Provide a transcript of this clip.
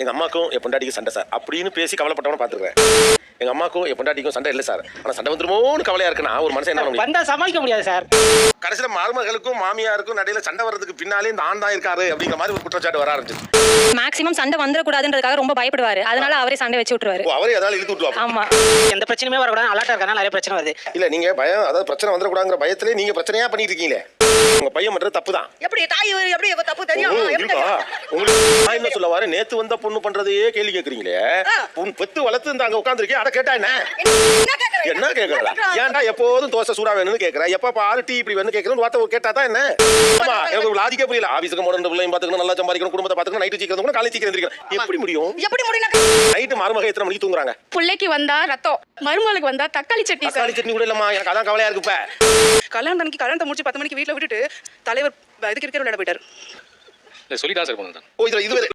எங்க அம்மாக்கும் என் பொண்டாட்டிக்கும் சண்டை சார் அப்படின்னு பேசி கவலைப்பட்டவன பாத்துக்கிறேன். எங்க அம்மாக்கும் என் பொண்டாட்டிக்கும் சண்டை இல்லை சார், ஆனா சண்டை வந்துருமோன்னு கவலையா இருக்குன்னா ஒரு மனுஷன் என்ன பண்ண வந்தா சமாளிக்க முடியாது சார். கடைசியில மருமகளுக்கும் மாமியாருக்கும் நடையில சண்டை வர்றதுக்கு பின்னாலே இந்த ஆண் தான் இருக்காரு அப்படிங்கிற மாதிரி ஒரு குற்றச்சாட்டு வர ஆரம்பிச்சு. மேக்ஸிமம் சண்டை வந்துடக்கூடாதுன்றதுக்காக ரொம்ப பயப்படுவாரு, அதனால அவரே சண்டை வச்சு விட்டுருவாரு. அவரே ஏதாவது இழுத்து விட்டுருவாங்க. ஆமா, எந்த பிரச்சனையுமே வரக்கூடாது, அலர்ட்டா இருக்கனால நிறைய பிரச்சனை வருது. இல்ல நீங்க பயம், அதாவது பிரச்சனை வந்துடக்கூடாதுங்கிற பயத்திலே நீங்க பிரச்சனையா பண்ணிட்டு இருக்கீங்களே. உங்க பையன் பண்றது தப்பு தான். எப்படி தாய் எப்படி தப்பு தெரியும்? உங்களுக்கு நான் என்ன சொல்ல வரேன், நேத்து வந்த பொண்ணு பண்றதையே கேள்வி கேக்குறீங்களே. உன் பெத்து வளர்த்து இந்த அங்க உட்காந்துருக்கேன், அட கேட்டா என்ன என்ன கேக்குறா? ஏன்டா எப்போதும் தோசை சூடா வேணும்னு கேக்குறா, எப்ப பாரு டீ இப்படி வேணும்னு கேக்குறேன். வார்த்தை கேட்டா தான் என்ன? ஆமா, எனக்கு லாஜிக்கே புரியல. ஆபீஸ்க்கு போன பிள்ளையும் பாத்துக்கணும், நல்லா சம்பாதிக்கணும், குடும்பத்தை பாத்துக்கணும், நைட்டு சீக்கிரம் கூட காலை சீக்கிரம் எந்திரிக்கணும். எப்படி முடியும்? நைட்டு மருமக எத்தனை மணிக்கு தூங்குறாங்க? பிள்ளைக்கு வந்தா ரத்தம், மருமகளுக்கு வந்தா தக்காளி சட்னி. தக்காளி சட்னி கூட இல்லம்மா, எனக்கு அதான் கவலையா இருக்கு. இப்ப கல்யாணம் கல்யாணத்தை முடிச்சு 10 மணிக்கு வீட்டுல விட்டுட்டு தலைவர் இதுக்கு இருக்கிற விளையாட போயிட்டாரு. சொல்லிதான் சார் பண்ணுறேன். ஓ இதுல இது